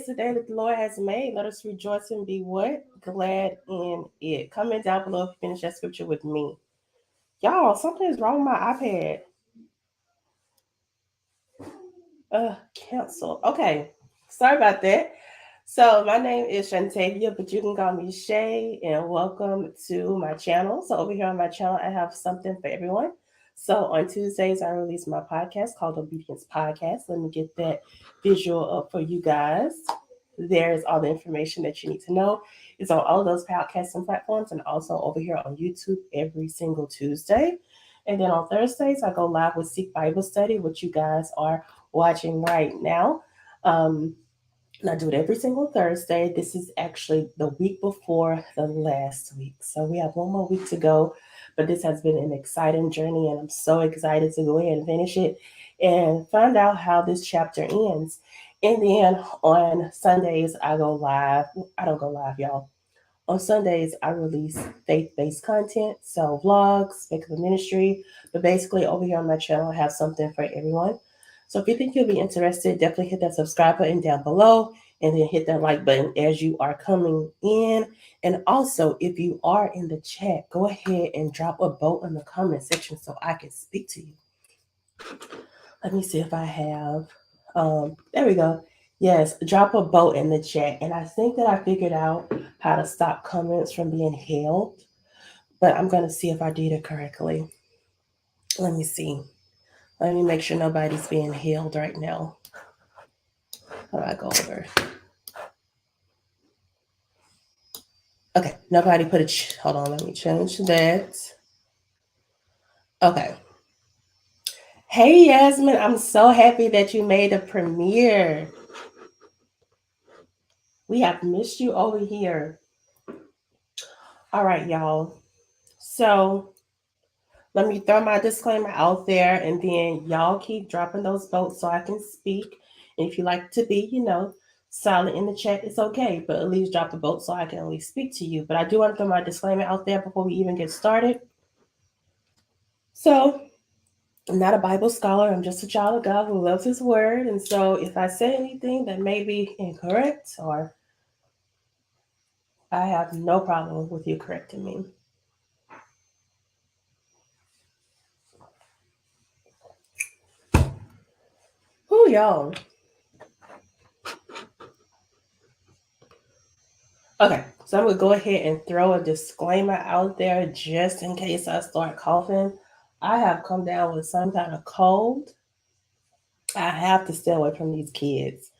is the day that the Lord has made. Let us rejoice and be what? Glad in it. Comment down below if you finish that scripture with me. Y'all, something is wrong with my iPad. Cancel. Okay. Sorry about that. So my name is Shantavia, but you can call me Shay, and welcome to my channel. So over here on my channel, I have something for everyone. So on Tuesdays, I release my podcast called Obedience Podcast. Let me get that visual up for you guys. There's all the information that you need to know. It's on all of those podcasting platforms and also over here on YouTube every single Tuesday. And then on Thursdays, I go live with Seek Bible Study, which you guys are watching right now. And I do it every single Thursday. This is actually the week before the last week. So we have one more week to go. But this has been an exciting journey, and I'm so excited to go ahead and finish it and find out how this chapter ends. And then on Sundays, I go live. I don't go live, y'all. On Sundays, I release faith-based content, so vlogs, make up a ministry. But basically, over here on my channel, I have something for everyone. So if you think you'll be interested, definitely hit that subscribe button down below and then hit that like button as you are coming in. And also, if you are in the chat, go ahead and drop a vote in the comment section so I can speak to you. Let me see if I have, there we go. Yes, drop a vote in the chat. And I think that I figured out how to stop comments from being held, but I'm going to see if I did it correctly. Let me see. Let me make sure nobody's being held right now. How do I go over? Okay, nobody put a, hold on, let me change that. Okay. Hey, Yasmin, I'm so happy that you made a premiere. We have missed you over here. All right, y'all. So let me throw my disclaimer out there, and then y'all keep dropping those votes so I can speak. And if you like to be, silent in the chat, it's okay, but at least drop the vote so I can at least speak to you. But I do want to throw my disclaimer out there before we even get started. So I'm not a Bible scholar. I'm just a child of God who loves his word. And so if I say anything that may be incorrect, or I have no problem with you correcting me. Who y'all? Okay, so I'm gonna go ahead and throw a disclaimer out there just in case I start coughing. I have come down with some kind of cold. I have to stay away from these kids.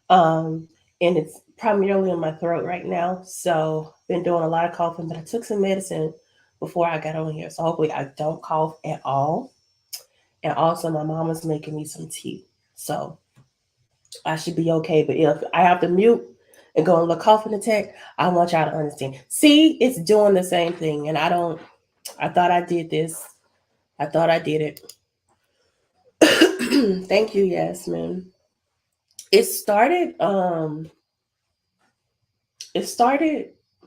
Um, and it's primarily in my throat right now. So been doing a lot of coughing, but I took some medicine before I got on here. So hopefully I don't cough at all. And also my mom is making me some tea. So I should be okay. But if I have to mute and go on a little coughing attack, I want y'all to understand. See, it's doing the same thing. And I thought I did this. I thought I did it. Thank you, Yasmin. It started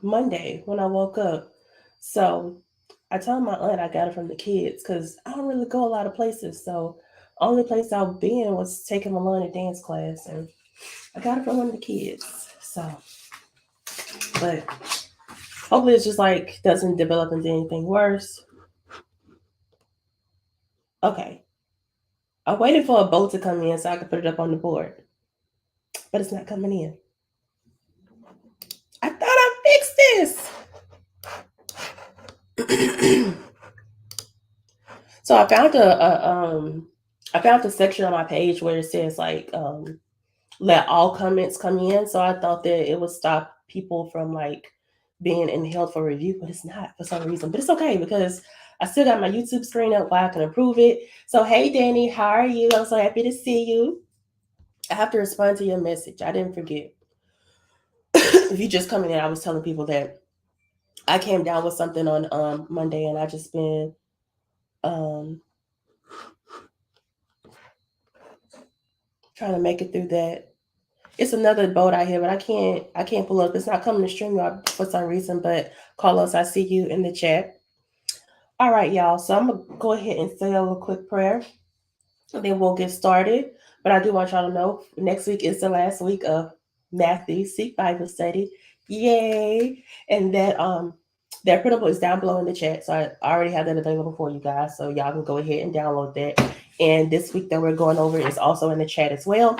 Monday when I woke up. So I told my aunt I got it from the kids because I don't really go a lot of places. So only place I've been was taking Milan to dance class, and I got it from one of the kids. So, but hopefully it's just like doesn't develop into anything worse. Okay. I waited for a boat to come in so I could put it up on the board, but it's not coming in. I thought I fixed this. So I found I found a section on my page where it says like let all comments come in. So I thought that it would stop people from like being held for review, but it's not for some reason. But it's okay because I still got my YouTube screen up where I can improve it. So hey Danny, how are you? I'm so happy to see you. I have to respond to your message. I didn't forget. If you just coming in, I was telling people that I came down with something on Monday, and I just been trying to make it through that. It's another boat out here, but I can't pull up. It's not coming to StreamYard for some reason. But Carlos, I see you in the chat. All right, y'all. So I'm gonna go ahead and say a little quick prayer, and then we'll get started. But I do want y'all to know next week is the last week of Matthew Seek Bible Study. Yay! And that printable is down below in the chat. So I already have that available for you guys. So y'all can go ahead and download that. And this week that we're going over is also in the chat as well.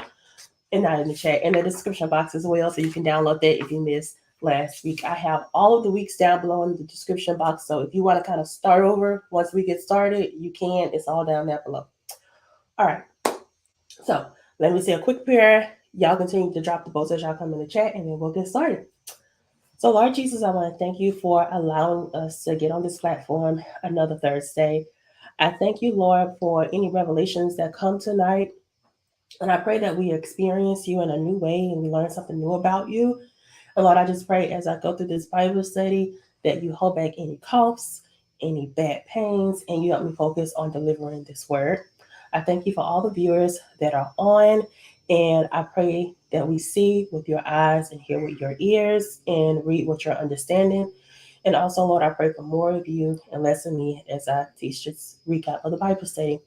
And not in the chat, in the description box as well. So you can download that if you missed last week. I have all of the weeks down below in the description box. So if you want to kind of start over once we get started, you can. It's all down there below. All right. So let me say a quick prayer. Y'all continue to drop the bolts as y'all come in the chat, and then we'll get started. So, Lord Jesus, I want to thank you for allowing us to get on this platform another Thursday. I thank you, Lord, for any revelations that come tonight. And I pray that we experience you in a new way and we learn something new about you. And Lord, I just pray as I go through this Bible study that you hold back any coughs, any bad pains, and you help me focus on delivering this word. I thank you for all the viewers that are on, and I pray that we see with your eyes and hear with your ears and read with your understanding. And also, Lord, I pray for more of you and less of me as I teach this recap of the Bible study.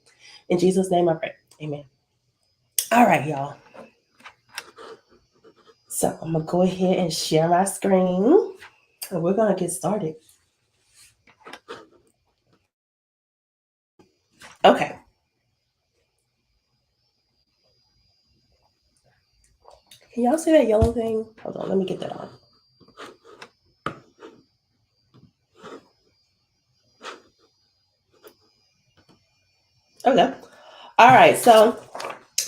In Jesus' name I pray. Amen. All right, y'all. So I'm going to go ahead and share my screen, and we're going to get started. Okay. Can y'all see that yellow thing? Hold on, let me get that on. Okay. All right, so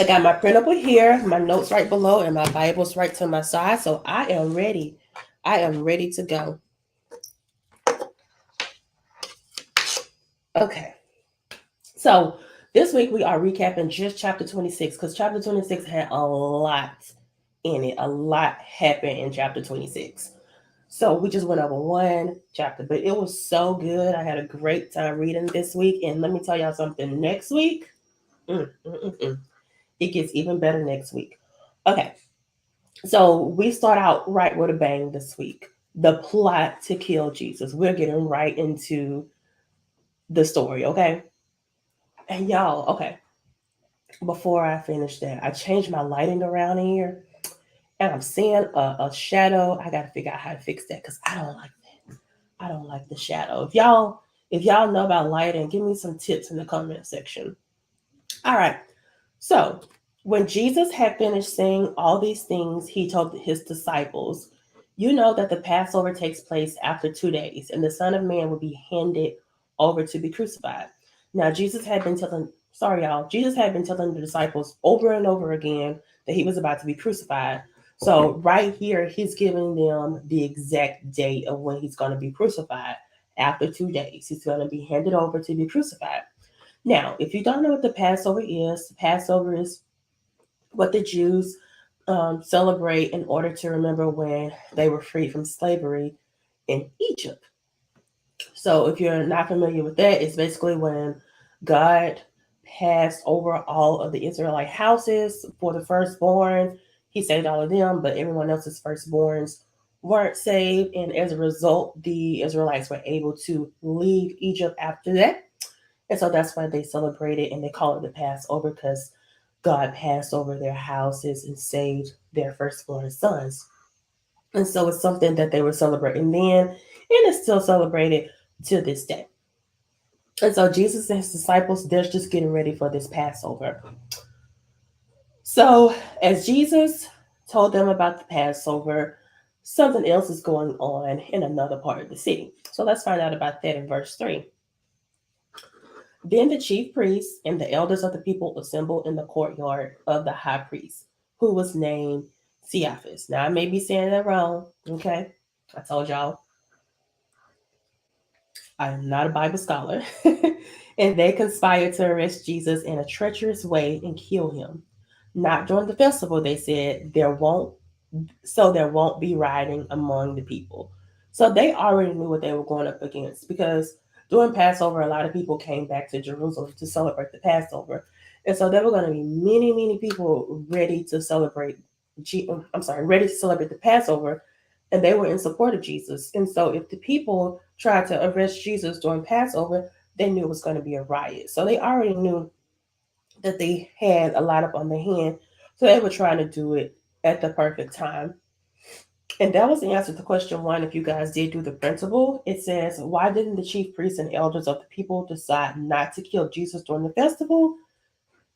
I got my printable here, my notes right below, and my Bible's right to my side. So I am ready. I am ready to go. Okay. So this week we are recapping just chapter 26 because chapter 26 had a lot in it. A lot happened in chapter 26. So we just went over one chapter, but it was so good. I had a great time reading this week. And let me tell y'all something, next week, it gets even better next week. Okay. So we start out right with a bang this week. The plot to kill Jesus. We're getting right into the story, okay? And y'all, okay, before I finish that, I changed my lighting around here and I'm seeing a shadow. I gotta figure out how to fix that because I don't like that. I don't like the shadow. If y'all know about lighting, give me some tips in the comment section. All right. So when Jesus had finished saying all these things, he told his disciples, "You know that the Passover takes place after 2 days, and the Son of Man will be handed over to be crucified." Now, Jesus had been telling the disciples over and over again that he was about to be crucified. So, right here, he's giving them the exact date of when he's going to be crucified. After 2 days, he's going to be handed over to be crucified. Now, if you don't know what the Passover is what the Jews celebrate in order to remember when they were freed from slavery in Egypt. So, if you're not familiar with that, it's basically when God passed over all of the Israelite houses for the firstborn. He saved all of them, but everyone else's firstborns weren't saved. And as a result, the Israelites were able to leave Egypt after that. And so that's why they celebrate it and they call it the Passover because God passed over their houses and saved their firstborn sons. And so it's something that they were celebrating then, and it's still celebrated to this day. And so Jesus and his disciples, they're just getting ready for this Passover. So as Jesus told them about the Passover, something else is going on in another part of the city. So let's find out about that in verse 3. Then the chief priests and the elders of the people assembled in the courtyard of the high priest, who was named Caiaphas. Now, I may be saying that wrong, okay? I told y'all I am not a Bible scholar. And they conspired to arrest Jesus in a treacherous way and kill him. Not during the festival, they said, there won't be rioting among the people. So they already knew what they were going up against because during Passover, a lot of people came back to Jerusalem to celebrate the Passover. And so there were going to be many, many people ready to celebrate. Ready to celebrate the Passover, and they were in support of Jesus. And so if the people tried to arrest Jesus during Passover, they knew it was going to be a riot. So they already knew that they had a lot up on their hand. So they were trying to do it at the perfect time. And that was the answer to question one. If you guys did do the principle, it says, why didn't the chief priests and elders of the people decide not to kill Jesus during the festival?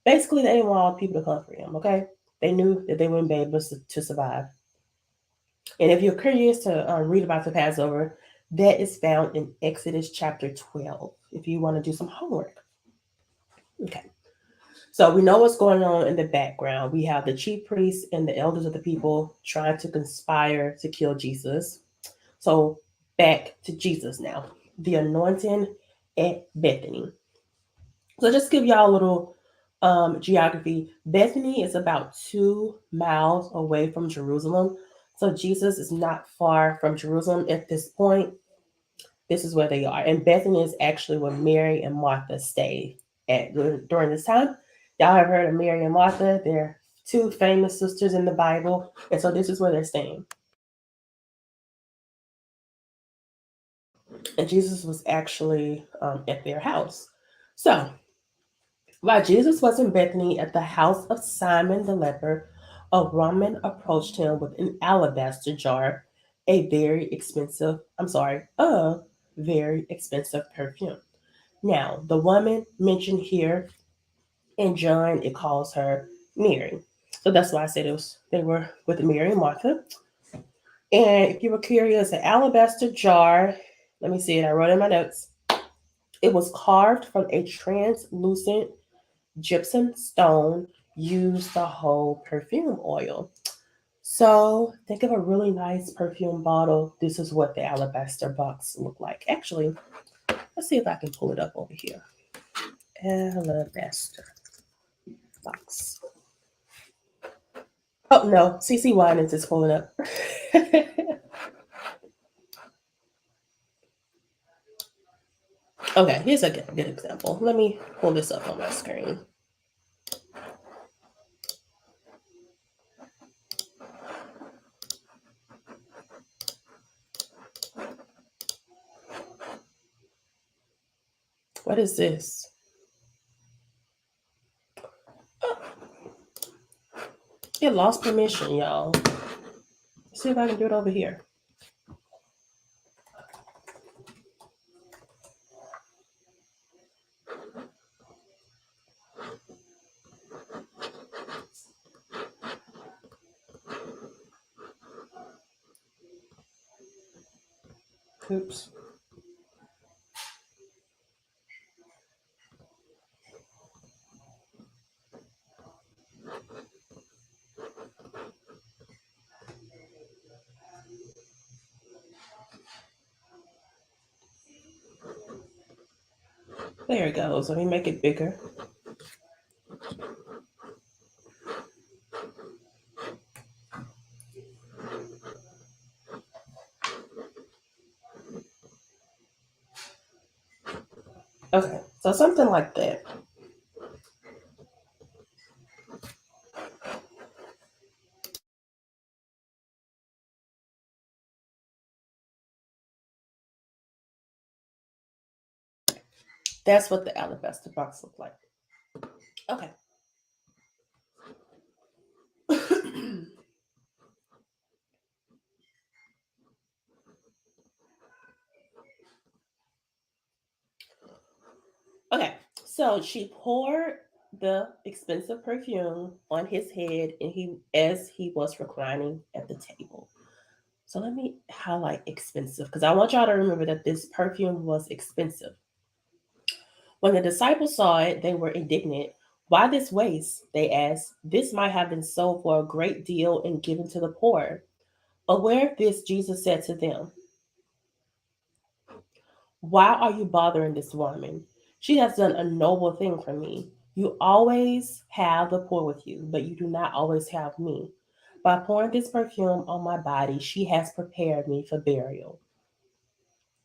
Basically, they didn't want all the people to come for him, okay? They knew that they wouldn't be able to survive. And if you're curious to read about the Passover, that is found in Exodus chapter 12, if you want to do some homework. Okay. So we know what's going on in the background. We have the chief priests and the elders of the people trying to conspire to kill Jesus. So back to Jesus now. The anointing at Bethany. So just give y'all a little geography. Bethany is about 2 miles away from Jerusalem. So Jesus is not far from Jerusalem at this point. This is where they are. And Bethany is actually where Mary and Martha stayed at during this time. Y'all have heard of Mary and Martha. They're two famous sisters in the Bible. And so this is where they're staying. And Jesus was actually at their house. So while Jesus was in Bethany at the house of Simon the leper, a woman approached him with an alabaster jar, a very expensive perfume. Now, the woman mentioned here in John, it calls her Mary. So that's why I said they were with Mary and Martha. And if you were curious, an alabaster jar, let me see it, I wrote it in my notes. It was carved from a translucent gypsum stone used to hold perfume oil. So think of a really nice perfume bottle. This is what the alabaster box looked like. Actually, let's see if I can pull it up over here. Alabaster box. Oh no, CC Wine is just pulling up. Okay, here's a good example. Let me pull this up on my screen. What is this? It lost permission, y'all. Let's see if I can do it over here. Oops. There it goes. Let me make it bigger. Okay, so something like that. That's what the alabaster box looked like. Okay. Okay, so she poured the expensive perfume on his head and he was reclining at the table. So let me highlight expensive because I want y'all to remember that this perfume was expensive. When the disciples saw it, they were indignant. Why this waste? They asked. This might have been sold for a great deal and given to the poor. Aware of this, Jesus said to them, why are you bothering this woman? She has done a noble thing for me. You always have the poor with you, but you do not always have me. By pouring this perfume on my body, she has prepared me for burial.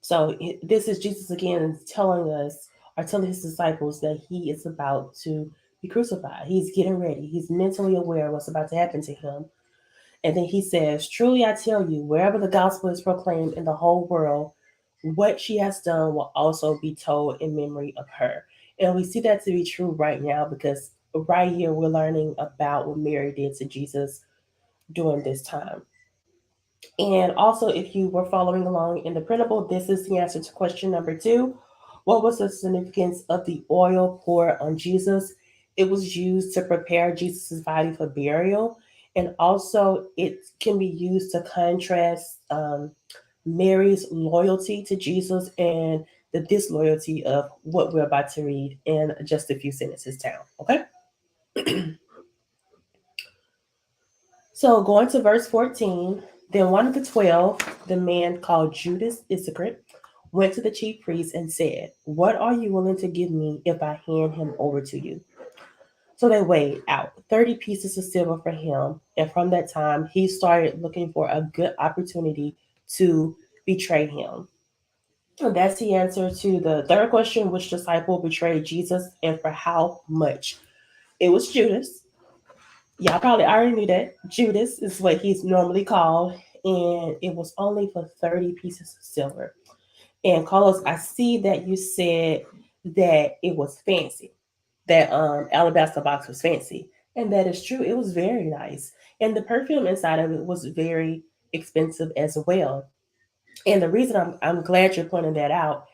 So this is Jesus again telling us, or telling his disciples, that he is about to be crucified. He's getting ready. He's mentally aware of what's about to happen to him. And then he says, truly I tell you, wherever the gospel is proclaimed in the whole world, what she has done will also be told in memory of her. And we see that to be true right now because right here we're learning about what Mary did to Jesus during this time. And also, if you were following along in the printable, this is the answer to question number 2. What was the significance of the oil poured on Jesus? It was used to prepare Jesus' body for burial. And also, it can be used to contrast Mary's loyalty to Jesus and the disloyalty of what we're about to read in just a few sentences down. Okay? So going to verse 14, then one of the 12, the man called Judas Iscariot, went to the chief priests and said, "What are you willing to give me if I hand him over to you?" So they weighed out 30 pieces of silver for him, and from that time he started looking for a good opportunity to betray him. And that's the answer to the third question: which disciple betrayed Jesus and for how much? It was Judas. Y'all probably already knew that. Judas is what he's normally called, and it was only for 30 pieces of silver. And Carlos, I see that you said that it was fancy, that alabaster box was fancy. And that is true. It was very nice. And the perfume inside of it was very expensive as well. And the reason I'm glad you're pointing that out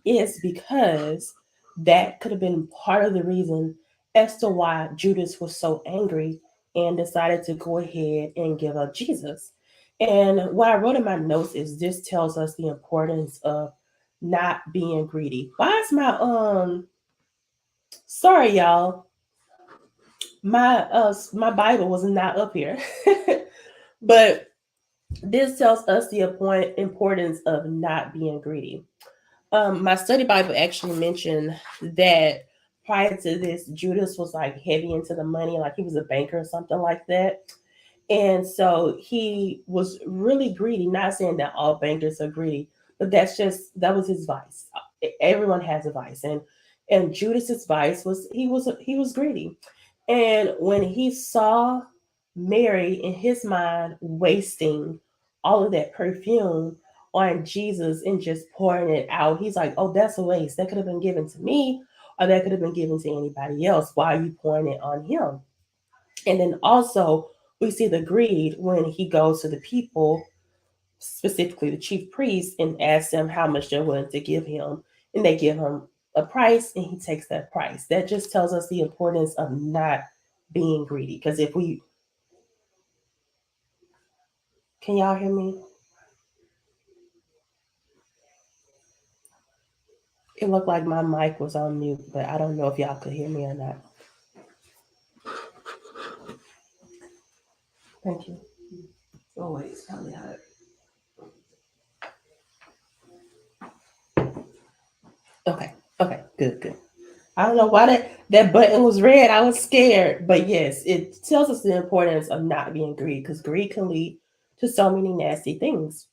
is because that could have been part of the reason as to why Judas was so angry and decided to go ahead and give up Jesus. And what I wrote in my notes is this tells us the importance of not being greedy. Why is sorry y'all, my Bible was not up here. But this tells us the importance of not being greedy. My study Bible actually mentioned that prior to this, Judas was like heavy into the money, like he was a banker or something like that. And so he was really greedy. Not saying that all bankers are greedy, but that was his vice. Everyone has a vice, and Judas's vice was he was greedy. And when he saw Mary in his mind wasting all of that perfume on Jesus and just pouring it out, he's like, "Oh, that's a waste. That could have been given to me, or that could have been given to anybody else. Why are you pouring it on him?" And then also, we see the greed when he goes to the people, specifically the chief priests, and asks them how much they're willing to give him. And they give him a price, and he takes that price. That just tells us the importance of not being greedy. Because if we, can y'all hear me? It looked like my mic was on mute, but I don't know if y'all could hear me or not. Thank you. Oh, wait, it's probably hot. Okay, okay, good, good. I don't know why that button was red. I was scared. But yes, it tells us the importance of not being greedy because greed can lead to so many nasty things.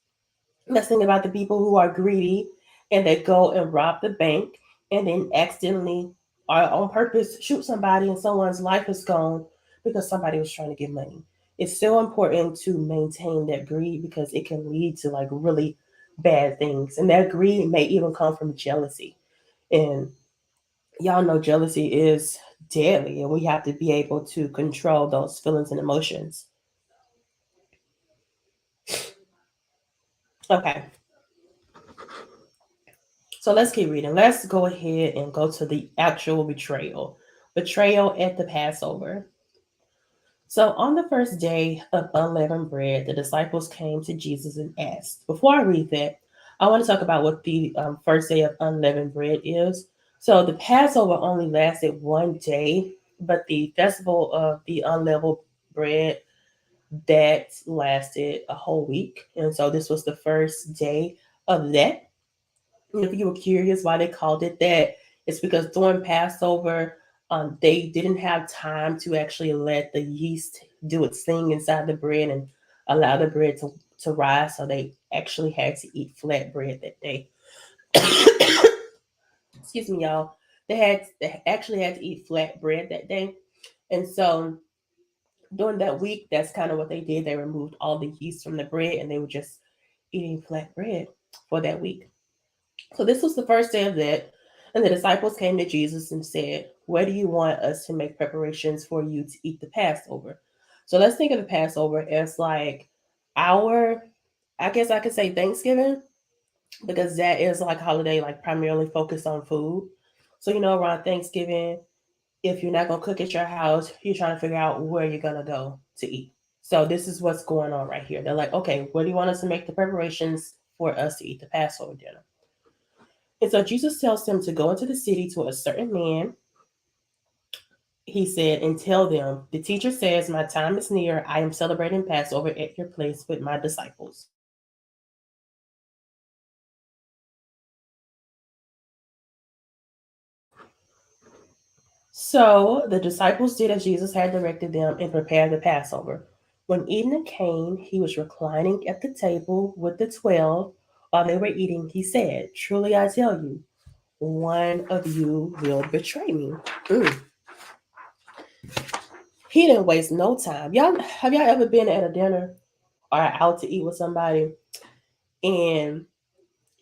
Let's think about the people who are greedy and they go and rob the bank and then accidentally or on purpose shoot somebody and someone's life is gone because somebody was trying to get money. It's so important to maintain that greed because it can lead to like really bad things. And that greed may even come from jealousy. And y'all know jealousy is deadly and we have to be able to control those feelings and emotions. Okay, so let's keep reading. Let's go ahead and go to the actual betrayal. Betrayal at the Passover. So on the first day of unleavened bread, the disciples came to Jesus and asked. Before I read that, I want to talk about what the first day of unleavened bread is. So the Passover only lasted one day, but the festival of the unleavened bread that lasted a whole week. And so this was the first day of that. And if you were curious why they called it that, it's because during Passover, they didn't have time to actually let the yeast do its thing inside the bread and allow the bread to rise. So they actually had to eat flat bread that day. Excuse me, y'all. They actually had to eat flat bread that day. And so during that week, that's kind of what they did. They removed all the yeast from the bread and they were just eating flat bread for that week. So this was the first day of that. And the disciples came to Jesus and said, "Where do you want us to make preparations for you to eat the Passover?" So let's think of the Passover as like our, I guess I could say Thanksgiving, because that is like a holiday like primarily focused on food. So around Thanksgiving, if you're not gonna cook at your house, you're trying to figure out where you're gonna go to eat. So this is what's going on right here. They're like, okay, where do you want us to make the preparations for us to eat the Passover dinner? And so Jesus tells them to go into the city to a certain man. He said, and tell them, the teacher says, my time is near. I am celebrating Passover at your place with my disciples. So the disciples did as Jesus had directed them and prepared the Passover. When evening came, he was reclining at the table with the 12. While they were eating, he said, truly I tell you, one of you will betray me. Mm. He didn't waste no time. Have y'all ever been at a dinner or out to eat with somebody, and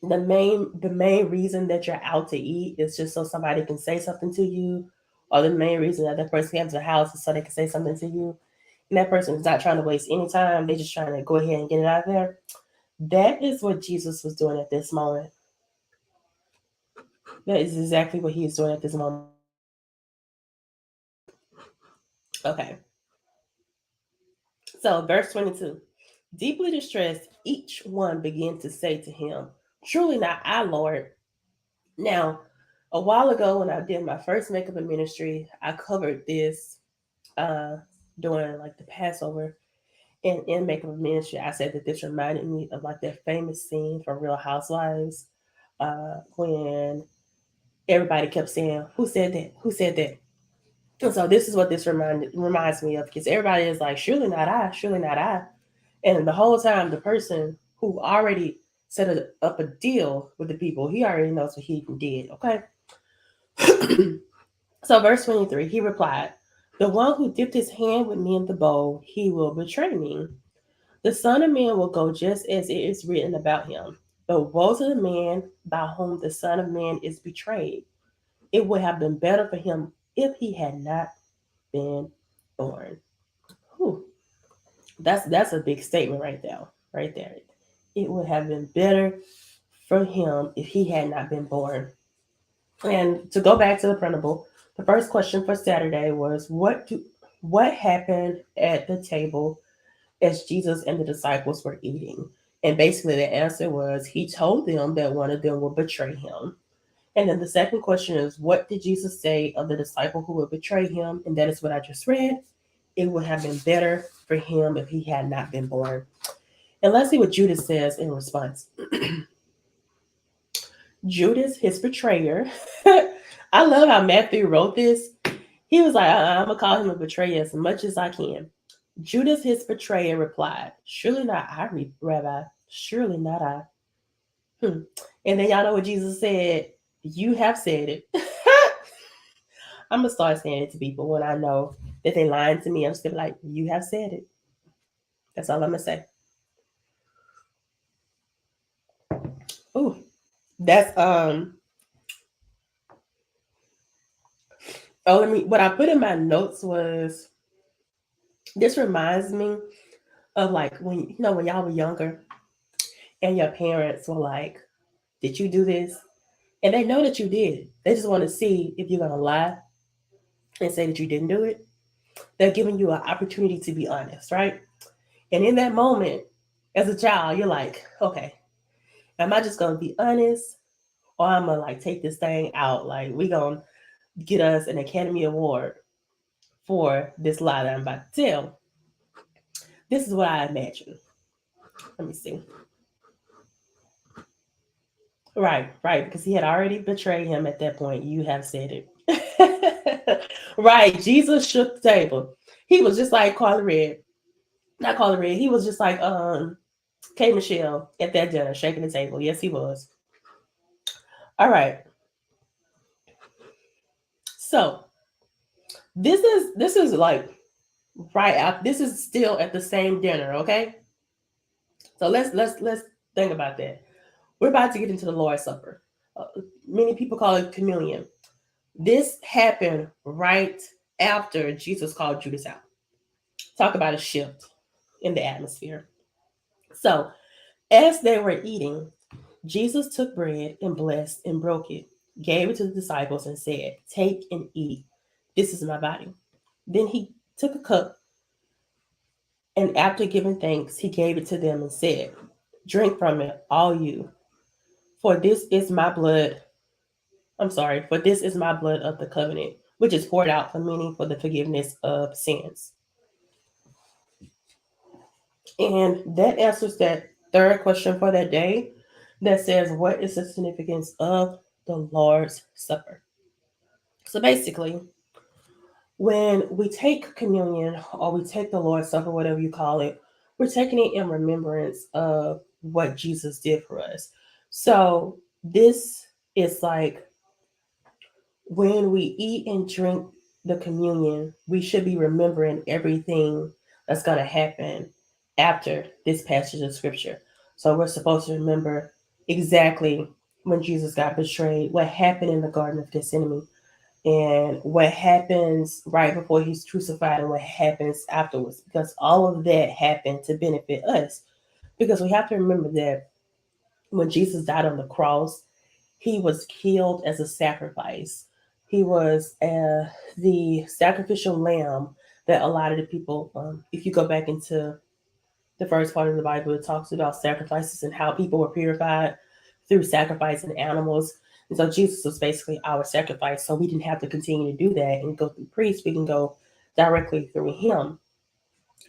the main reason that you're out to eat is just so somebody can say something to you, or the main reason that person comes to the house is so they can say something to you, and that person is not trying to waste any time, they're just trying to go ahead and get it out there. That is what Jesus was doing at this moment. That is exactly what he is doing at this moment. Okay, so verse 22. Deeply distressed, each one began to say to him, truly not I, Lord. Now, a while ago when I did my first makeup and ministry, I covered this uh, during like the Passover. And in makeup and ministry, I said that this reminded me of like that famous scene from Real Housewives, when everybody kept saying, "Who said that? Who said that?" And so this is what this reminds me of, because everybody is like, "Surely not I, surely not I," and the whole time the person who already up a deal with the people, he already knows what he did. Okay. So, verse 23, he replied, the one who dipped his hand with me in the bowl, he will betray me. The Son of Man will go just as it is written about him. But woe to the man by whom the Son of Man is betrayed. It would have been better for him if he had not been born. Whew. That's a big statement right there. Right there. It would have been better for him if he had not been born. And to go back to the printable, the first question for Saturday was what happened at the table as Jesus and the disciples were eating? And basically the answer was he told them that one of them would betray him. And then the second question is, what did Jesus say of the disciple who would betray him? And that is what I just read. It would have been better for him if he had not been born. And let's see what Judas says in response. Judas, his betrayer. I love how Matthew wrote this. He was like, I'm going to call him a betrayer as much as I can. Judas, his betrayer, replied, surely not I, Rabbi. Surely not I. And then y'all know what Jesus said. You have said it. I'm going to start saying it to people when I know that they lying to me. I'm just going to be like, you have said it. That's all I'm going to say. Ooh, that's, what I put in my notes was, this reminds me of like when y'all were younger and your parents were like, did you do this? And they know that you did. They just want to see if you're going to lie and say that you didn't do it. They're giving you an opportunity to be honest, right? And in that moment, as a child, you're like, okay, am I just going to be honest, or I'm going to like take this thing out? Like, we going to get us an Academy Award for this lie that I'm about to tell. This is what I imagine. Let me see. Right, because he had already betrayed him at that point. You have said it. Right, Jesus shook the table. He was just like Carly Red. Not Carly Red. He was just like K Michelle at that dinner, shaking the table. Yes, he was. All right. So this is like right out. This is still at the same dinner, okay? So let's think about that. We're about to get into the Lord's Supper. Many people call it communion. This happened right after Jesus called Judas out. Talk about a shift in the atmosphere. So, as they were eating, Jesus took bread and blessed and broke it, gave it to the disciples, and said, "Take and eat. This is my body." Then he took a cup, and after giving thanks, he gave it to them and said, "Drink from it, all you, for this is my blood. For this is my blood of the covenant, which is poured out for many for the forgiveness of sins." And that answers that third question for that day that says, what is the significance of the Lord's Supper? So basically, when we take communion or we take the Lord's Supper, whatever you call it, we're taking it in remembrance of what Jesus did for us. So this is like when we eat and drink the communion, we should be remembering everything that's going to happen after this passage of scripture. So we're supposed to remember exactly when Jesus got betrayed, what happened in the Garden of Gethsemane, and what happens right before he's crucified and what happens afterwards, because all of that happened to benefit us. Because we have to remember that when Jesus died on the cross, he was killed as a sacrifice. He was the sacrificial lamb that a lot of the people, if you go back into the first part of the Bible, it talks about sacrifices and how people were purified through sacrificing animals. And so Jesus was basically our sacrifice. So we didn't have to continue to do that and go through priests. We can go directly through him.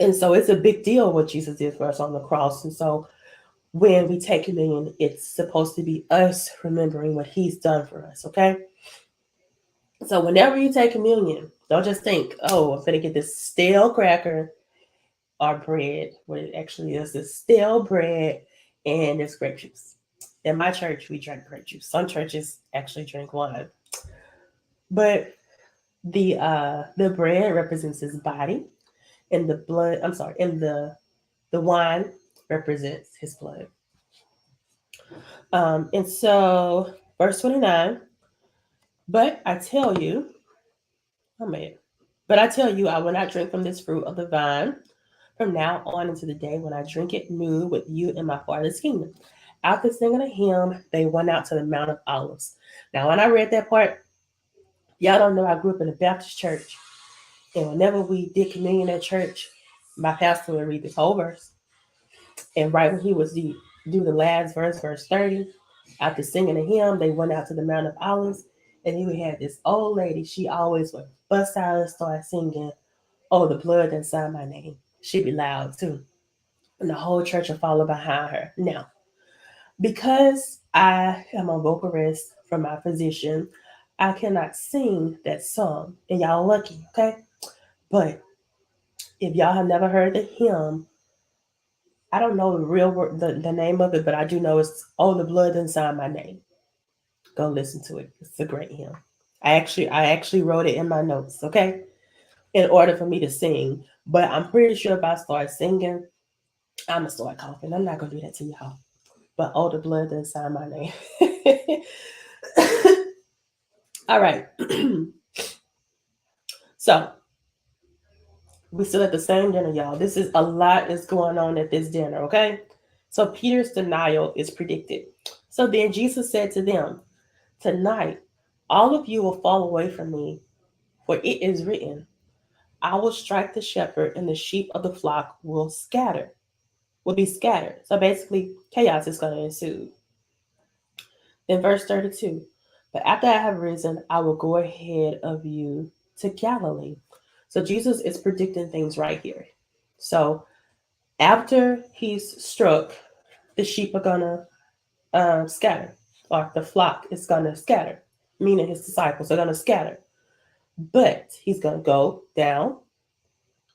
And so it's a big deal what Jesus did for us on the cross. And so when we take communion, it's supposed to be us remembering what he's done for us, okay? So whenever you take communion, don't just think, oh, I'm going to get this stale cracker or bread. What it actually is stale bread and there's grape juice. In my church, we drink grape juice. Some churches actually drink wine. But the bread represents his body, and the blood, and the wine represents his blood. And so, verse 29, but I tell you, oh man, but I tell you, I will not drink from this fruit of the vine from now on into the day when I drink it new with you in my Father's kingdom. After singing a hymn, they went out to the Mount of Olives. Now, when I read that part, y'all don't know I grew up in a Baptist church. And whenever we did communion at church, my pastor would read this whole verse. And right when he was do the last verse, verse 30, after singing a hymn, they went out to the Mount of Olives. And then we had this old lady. She always would bust out and start singing, "Oh, the blood that signed my name." She'd be loud too. And the whole church would follow behind her. Now, because I am a vocalist from my position, I cannot sing that song. And y'all lucky, okay? But if y'all have never heard the hymn, I don't know the real word, the name of it, but I do know it's "Oh, the blood inside my name." Go listen to it. It's a great hymn. I actually wrote it in my notes, okay? In order for me to sing. But I'm pretty sure if I start singing, I'm gonna start coughing. I'm not gonna do that to y'all. But "Oh, the blood inside my name." All right. So we still at the same dinner, y'all. This is a lot is going on at this dinner, okay? So Peter's denial is predicted. So then Jesus said to them, "Tonight, all of you will fall away from me, for it is written, I will strike the shepherd, and the sheep of the flock will be scattered." So basically, chaos is going to ensue. In verse 32, "But after I have risen, I will go ahead of you to Galilee." So Jesus is predicting things right here. So after he's struck, the sheep are gonna scatter, or the flock is gonna scatter, meaning his disciples are gonna scatter. But he's gonna go down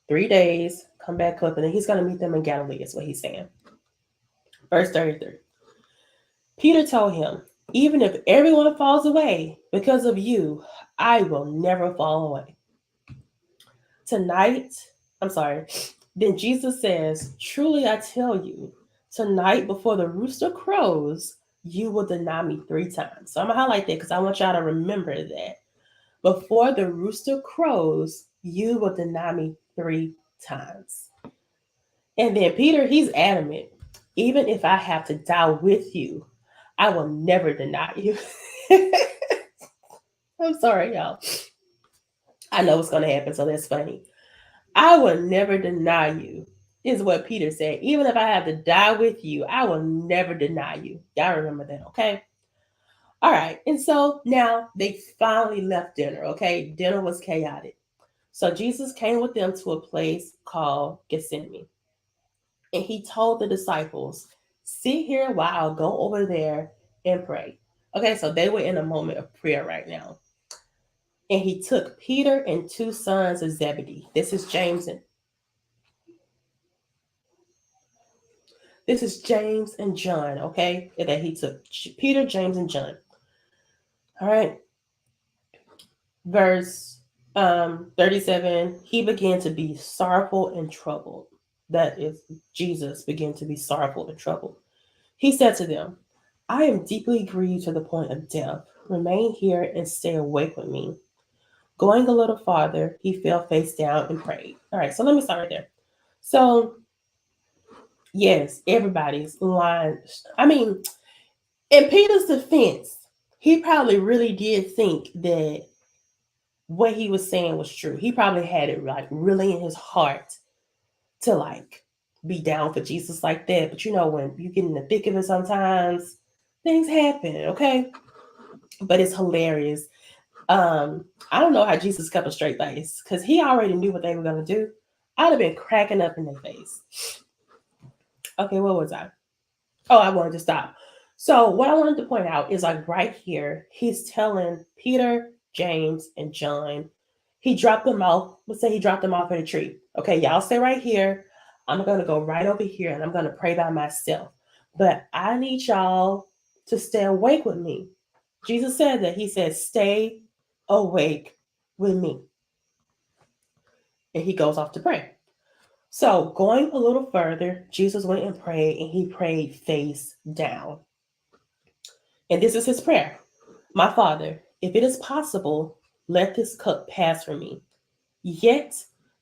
3 days, come back up, and then he's gonna meet them in Galilee. Is what he's saying. Verse 33. Peter told him, "Even if everyone falls away because of you, I will never fall away." Tonight, I'm sorry. Then Jesus says, "Truly I tell you, tonight before the rooster crows, you will deny me 3 times." So I'm going to highlight that because I want y'all to remember that. Before the rooster crows, you will deny me 3 times. And then Peter, he's adamant. Even if I have to die with you, I will never deny you. I'm sorry, y'all. I know what's going to happen, so that's funny. I will never deny you, is what Peter said. Even if I have to die with you, I will never deny you. Y'all remember that, okay? All right. And so now they finally left dinner, okay? Dinner was chaotic. So Jesus came with them to a place called Gethsemane. And he told the disciples, sit here while I'll go over there and pray. Okay, so they were in a moment of prayer right now. And he took Peter and two sons of Zebedee. This is James and John, okay? That he took Peter, James, and John. All right. Verse 37, he began to be sorrowful and troubled. That is, Jesus began to be sorrowful and troubled. He said to them, I am deeply grieved to the point of death. Remain here and stay awake with me. Going a little farther, he fell face down and prayed. All right, so let me start right there. So, yes, everybody's lying. I mean, in Peter's defense, he probably really did think that what he was saying was true. He probably had it like really in his heart to like be down for Jesus like that. But you know, when you get in the thick of it, sometimes things happen, okay? But it's hilarious. I don't know how Jesus kept a straight face because he already knew what they were gonna do. I'd have been cracking up in their face. Okay, what was I? Oh, I wanted to stop. So what I wanted to point out is like right here, he's telling Peter, James, and John. He dropped them off. Let's say he dropped them off at a tree. Okay, y'all stay right here. I'm gonna go right over here and I'm gonna pray by myself. But I need y'all to stay awake with me. Jesus said that. He said, stay awake with me. And he goes off to pray. So, going a little further, Jesus went and prayed, and he prayed face down. And this is his prayer. My Father, if it is possible, let this cup pass from me. Yet,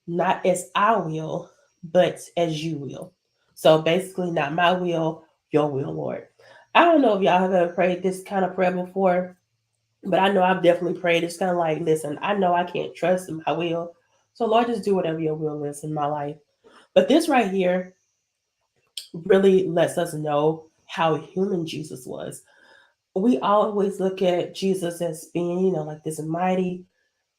not as I will, but as you will. So, basically, not my will, your will, Lord. I don't know if y'all have ever prayed this kind of prayer before, but I know I've definitely prayed. It's kind of like, listen, I know I can't trust my will. So, Lord, just do whatever your will is in my life. But this right here really lets us know how human Jesus was. We always look at Jesus as being, you know, like this mighty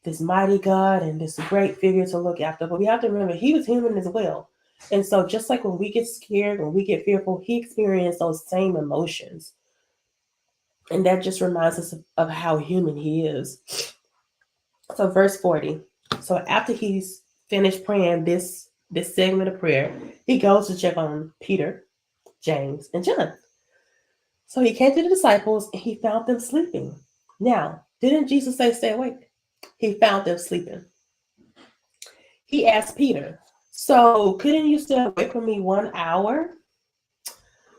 God and this great figure to look after. But we have to remember he was human as well. And so just like when we get scared, when we get fearful, he experienced those same emotions. And that just reminds us of how human he is. So verse 40. So after he's finished praying this segment of prayer, he goes to check on Peter, James, and John. So he came to the disciples and he found them sleeping. Now, didn't Jesus say stay awake? He found them sleeping. He asked Peter, so couldn't you stay awake from me 1 hour?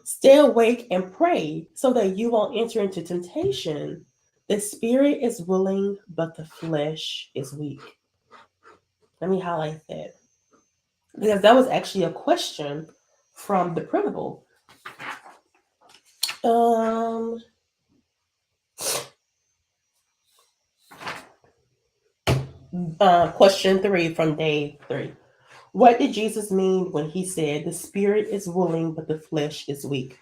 Stay awake and pray so that you won't enter into temptation. The spirit is willing, but the flesh is weak. Let me highlight that. Because that was actually a question from the Printable. Question 3 from day 3. What did Jesus mean when he said the spirit is willing but the flesh is weak?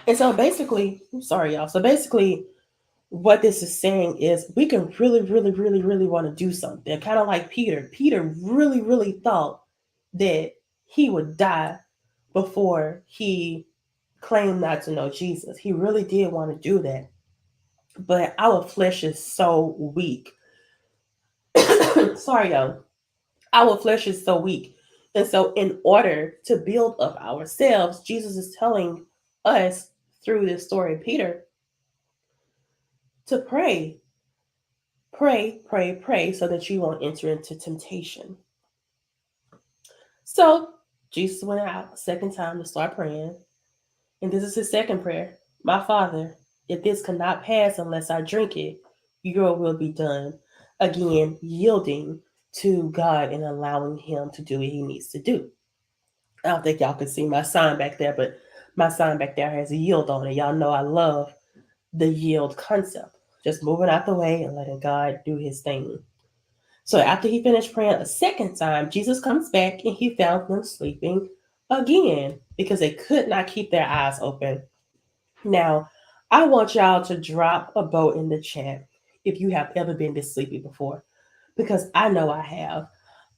And so basically, I'm sorry y'all. So basically what this is saying is we can really want to do something. Kind of like Peter. Peter really thought that he would die before he claimed not to know Jesus. He really did want to do that. But our flesh is so weak. Sorry, y'all. Our flesh is so weak. And so, in order to build up ourselves, Jesus is telling us through this story of Peter to pray. Pray so that you won't enter into temptation. So, Jesus went out a second time to start praying. And this is his second prayer. My Father, if this cannot pass unless I drink it, your will be done. Again, yielding to God and allowing Him to do what He needs to do. I don't think y'all can see my sign back there, but my sign back there has a yield on it. Y'all know I love the yield concept. Just moving out the way and letting God do His thing. So after he finished praying a second time, Jesus comes back and he found them sleeping again because they could not keep their eyes open. Now, I want y'all to drop a vote in the chat if you have ever been this sleepy before, because I know I have.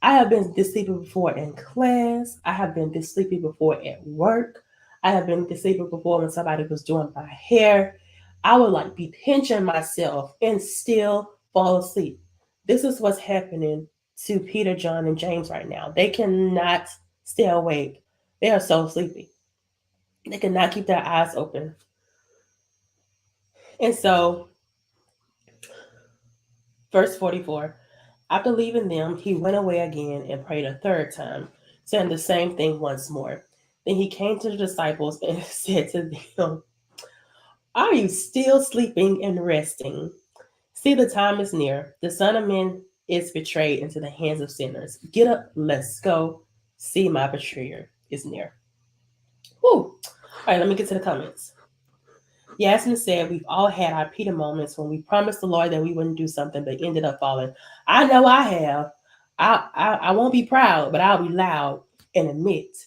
I have been this sleepy before in class. I have been this sleepy before at work. I have been this sleepy before when somebody was doing my hair. I would like be pinching myself and still fall asleep. This is what's happening to Peter, John, and James right now. They cannot stay awake. They are so sleepy. They cannot keep their eyes open. And so, verse 44, after leaving them, he went away again and prayed a third time, saying the same thing once more. Then he came to the disciples and said to them, are you still sleeping and resting? See, the time is near. The Son of Man is betrayed into the hands of sinners. Get up, let's go. See, my betrayer is near. Whew. All right, let me get to the comments. Yasmin said, we've all had our Peter moments when we promised the Lord that we wouldn't do something but ended up falling. I know I have. I won't be proud, but I'll be loud and admit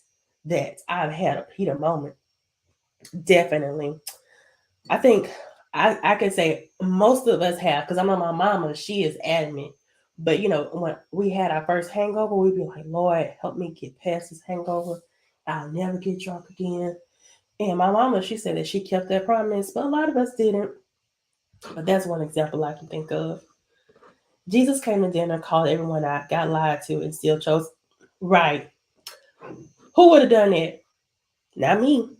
that I've had a Peter moment. Definitely. I think I can say most of us have, because I know my mama, she is adamant. But when we had our first hangover, we'd be like, Lord, help me get past this hangover. I'll never get drunk again. And my mama, she said that she kept that promise, but a lot of us didn't. But that's one example I can think of. Jesus came to dinner, called everyone out, got lied to, and still chose right. Who would have done that? Not me.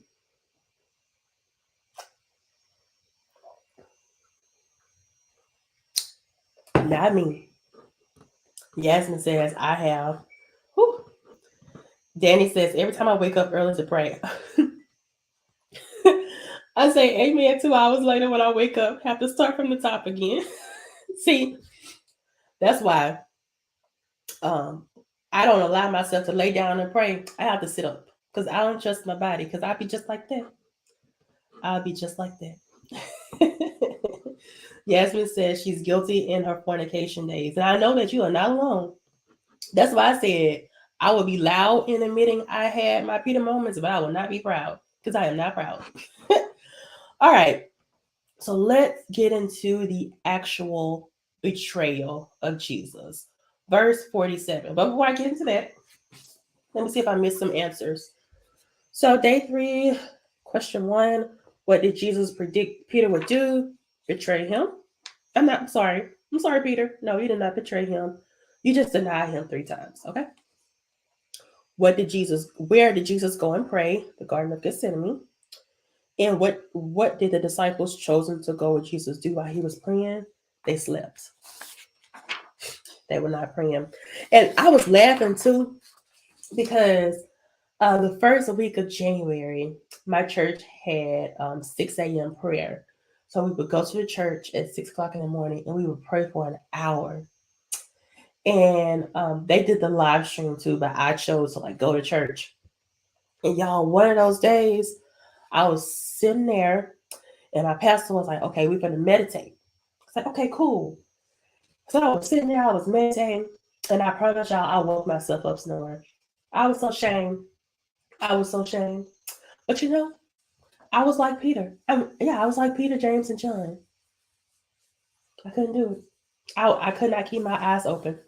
Not me. Yasmin says, I have. Whew. Danny says, every time I wake up early to pray. I say amen 2 hours later when I wake up. Have to start from the top again. See, that's why I don't allow myself to lay down and pray. I have to sit up because I don't trust my body, because I'll be just like that. I'll be just like that. Yasmin says she's guilty in her fornication days. And I know that you are not alone. That's why I said I will be loud in admitting I had my Peter moments, but I will not be proud, because I am not proud. All right. So let's get into the actual betrayal of Jesus. Verse 47. But before I get into that, let me see if I missed some answers. So, day 3, question 1. What did Jesus predict Peter would do? Betray him? I'm sorry, Peter. No, you did not betray him. You just denied him 3 times, okay? Where did Jesus go and pray? The Garden of Gethsemane. And what did the disciples chosen to go with Jesus do while he was praying? They slept. They were not praying. And I was laughing too, because the first week of January, my church had 6 a.m. prayer. So we would go to the church at 6 o'clock in the morning and we would pray for an hour. And they did the live stream too, but I chose to go to church. And y'all, one of those days, I was sitting there and my pastor was like, okay, we're going to meditate. It's like, okay, cool. So I was sitting there, I was meditating, and I promise y'all, I woke myself up snoring. I was so ashamed. I was so ashamed. But I was like Peter. I was like Peter, James, and John. I couldn't do it. I could not keep my eyes open.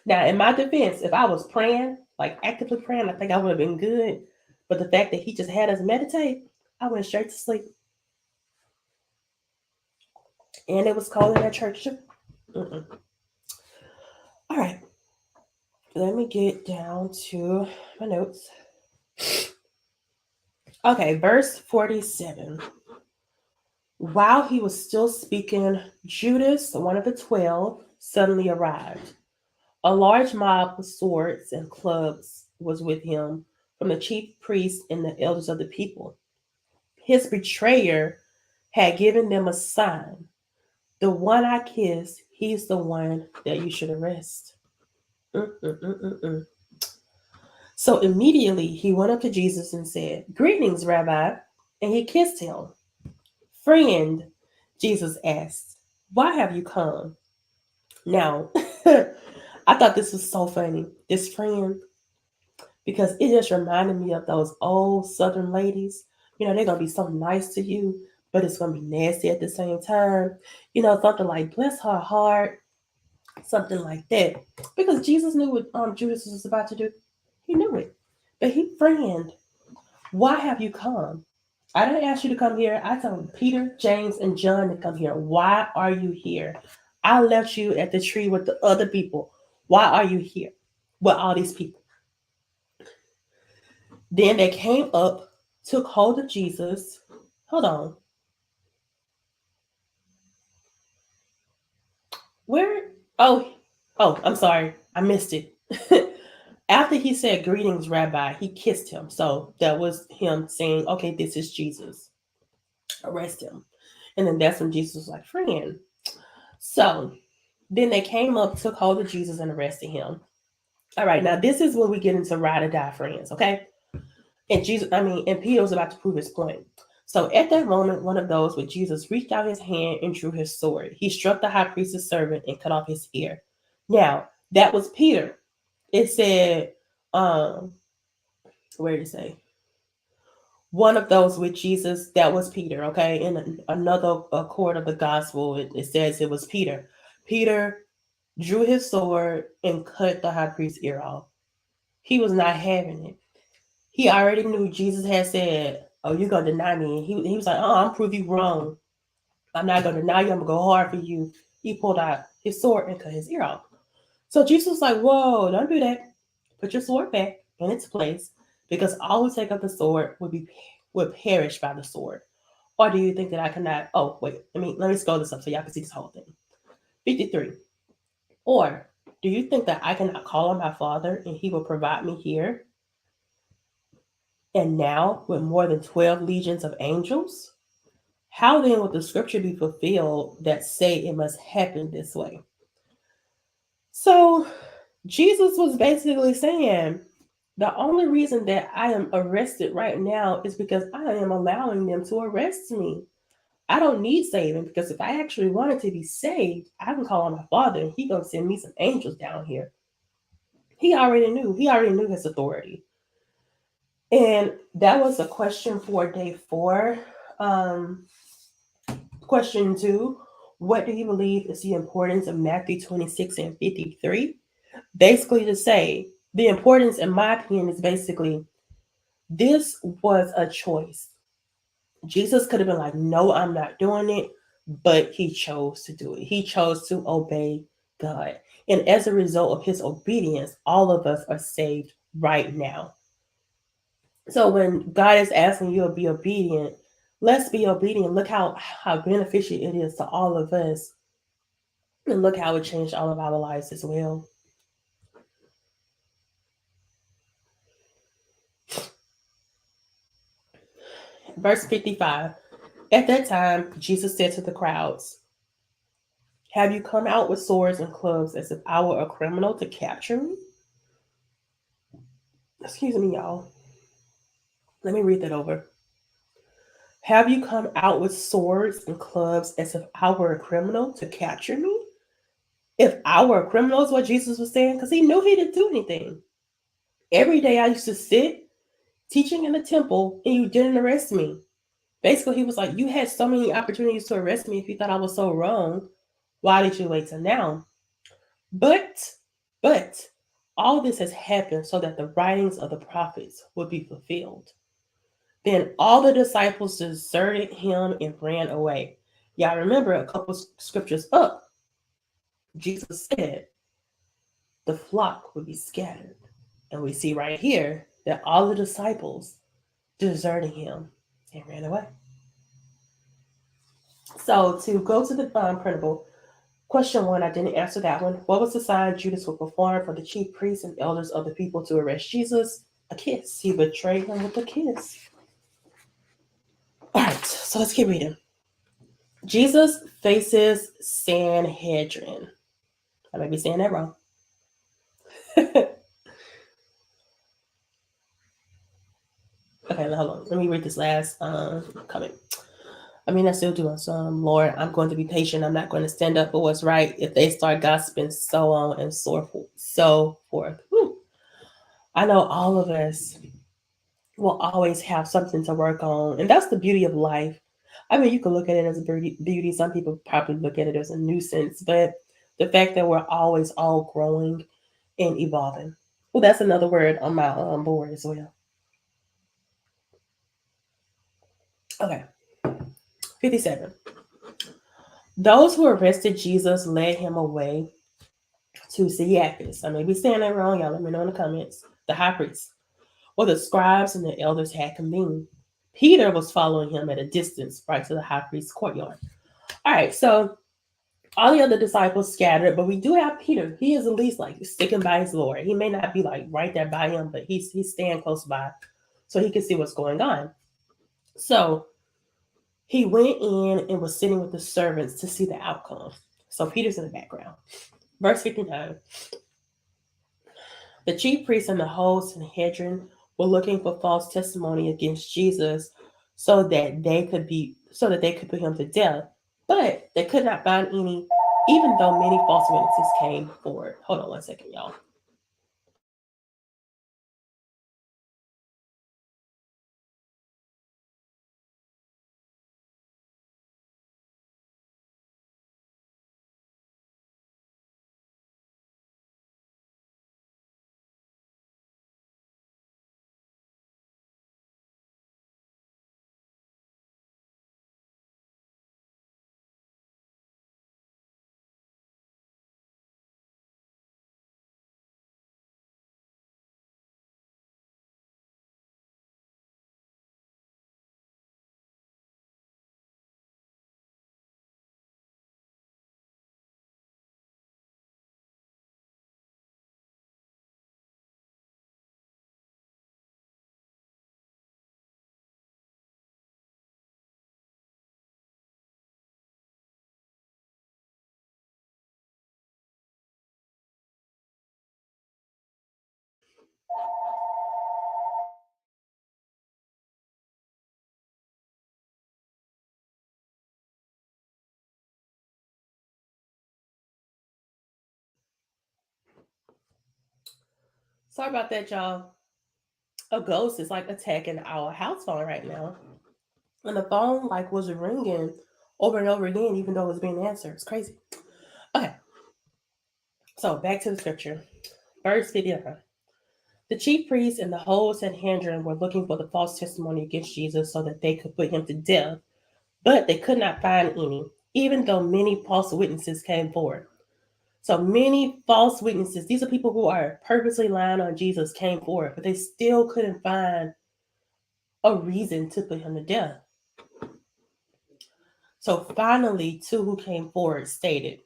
Now, in my defense, if I was praying, actively praying, I think I would have been good. But the fact that he just had us meditate, I went straight to sleep. And it was cold in that church. Mm-mm. All right. Let me get down to my notes. Okay, verse 47. While he was still speaking, Judas, one of the 12, suddenly arrived. A large mob with swords and clubs was with him, from the chief priests and the elders of the people. His betrayer had given them a sign. The one I kissed, he's the one that you should arrest. So immediately he went up to Jesus and said, "Greetings, Rabbi," and he kissed him. "Friend," Jesus asked, "why have you come?" Now, I thought this was so funny, this friend, because it just reminded me of those old Southern ladies. They're going to be so nice to you, but it's going to be nasty at the same time. Something like, "bless her heart," something like that. Because Jesus knew what Judas was about to do. He knew it. But "friend, why have you come?" I didn't ask you to come here. I told Peter, James, and John to come here. Why are you here? I left you at the tree with the other people. Why are you here with all these people? Then they came up, took hold of Jesus. Hold on. Where? Oh, I'm sorry. I missed it. After he said, "Greetings, Rabbi," he kissed him. So that was him saying, "Okay, this is Jesus. Arrest him." And then that's when Jesus was like, "Friend." So then they came up, took hold of Jesus, and arrested him. All right, now this is when we get into ride or die friends, okay? And Peter was about to prove his point. So at that moment, one of those with Jesus reached out his hand and drew his sword. He struck the high priest's servant and cut off his ear. Now, that was Peter. It said, where did it say? One of those with Jesus, that was Peter, okay? In another accord of the gospel, it says it was Peter. Peter drew his sword and cut the high priest's ear off. He was not having it. He already knew Jesus had said, "Oh, you're going to deny me." He was like, "Oh, I'm prove you wrong. I'm not going to deny you. I'm going to go hard for you." He pulled out his sword and cut his ear off. So Jesus was like, "Whoa, don't do that. Put your sword back in its place, because all who take up the sword would perish by the sword. Or do you think that I cannot?" Oh, wait. Let me scroll this up so y'all can see this whole thing. 53. "Or do you think that I cannot call on my Father and he will provide me here and now with more than 12 legions of angels? How then will the scripture be fulfilled that say it must happen this way?" So Jesus was basically saying, the only reason that I am arrested right now is because I am allowing them to arrest me. I don't need saving, because if I actually wanted to be saved, I can call on my Father and He's going to send me some angels down here. He already knew. He already knew his authority. And that was a question for day 4. Question 2, what do you believe is the importance of Matthew 26 and 53? Basically to say, the importance, in my opinion, is basically, this was a choice. Jesus could have been like, "No, I'm not doing it," but he chose to do it. He chose to obey God. And as a result of his obedience, all of us are saved right now. So when God is asking you to be obedient, let's be obedient. Look how beneficial it is to all of us. And look how it changed all of our lives as well. Verse 55. At that time, Jesus said to the crowds, "Have you come out with swords and clubs as if I were a criminal to capture me?" Excuse me, y'all. Let me read that over. "Have you come out with swords and clubs as if I were a criminal to capture me?" If I were a criminal is what Jesus was saying, because he knew he didn't do anything. Every day I used to sit teaching in the temple and you didn't arrest me. Basically, he was like, "You had so many opportunities to arrest me if you thought I was so wrong. Why did you wait till now?" But, but, all this has happened so that the writings of the prophets would be fulfilled. Then all the disciples deserted him and ran away. Y'all remember a couple scriptures up, Jesus said the flock would be scattered. And we see right here that all the disciples deserted him and ran away. So to go to the printable, question 1, I didn't answer that one. What was the sign Judas would perform for the chief priests and elders of the people to arrest Jesus? A kiss. He betrayed him with a kiss. All right, so let's keep reading. Jesus faces Sanhedrin. I may be saying that wrong. Okay, hold on. Let me read this last comment. I mean, I still doing some. Lord, I'm going to be patient. I'm not going to stand up for what's right. If they start gossiping, so on and so forth. Whew. I know all of us will always have something to work on, and that's the beauty of life. I mean, you can look at it as a beauty. Some people probably look at it as a nuisance, but the fact that we're always all growing and evolving. Well, that's another word on my board as well. Okay, 57. Those who arrested Jesus led him away to Caiaphas. I may be saying that wrong, y'all. Let me know in the comments. The high priest, or the scribes and the elders had convened. Peter was following him at a distance, right to the high priest's courtyard. All right, so all the other disciples scattered, but we do have Peter. He is at least like sticking by his Lord. He may not be like right there by him, but he's staying close by so he can see what's going on. So he went in and was sitting with the servants to see the outcome. So Peter's in the background. Verse 59. The chief priests and the whole Sanhedrin were looking for false testimony against Jesus so that they could put him to death. But they could not find any, even though many false witnesses came forward. Hold on one second, y'all. Sorry about that, y'all. A ghost is like attacking our house phone right now. And the phone like was ringing over and over again, even though it was being answered. It's crazy. Okay. So back to the scripture. Verse 59. The chief priests and the whole Sanhedrin were looking for the false testimony against Jesus so that they could put him to death, but they could not find any, even though many false witnesses came forward. So many false witnesses, these are people who are purposely lying on Jesus, came forward, but they still couldn't find a reason to put him to death. So finally, two who came forward stated,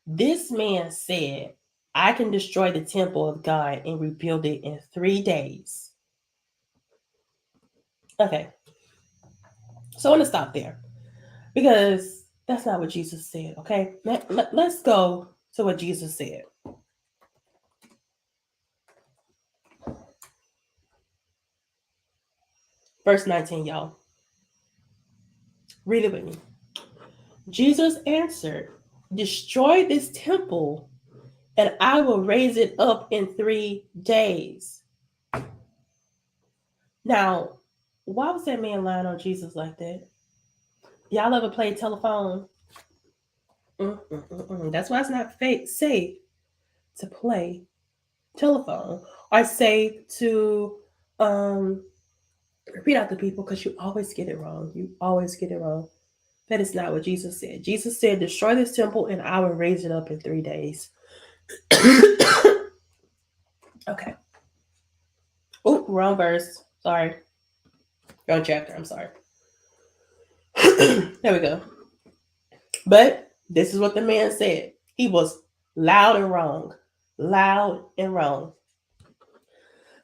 "This man said, I can destroy the temple of God and rebuild it in 3 days." Okay, so I want to stop there because that's not what Jesus said, okay? Let's go to what Jesus said. Verse 19, y'all. Read it with me. Jesus answered, "Destroy this temple, and I will raise it up in 3 days." Now, why was that man lying on Jesus like that? Y'all ever played telephone? That's why it's not safe to play telephone. Or safe to repeat out to people because you always get it wrong. You always get it wrong. That is not what Jesus said. Jesus said, "Destroy this temple and I will raise it up in 3 days." Okay. Oh, wrong verse. Sorry. Wrong chapter. I'm sorry. There we go. But this is what the man said. He was loud and wrong. Loud and wrong.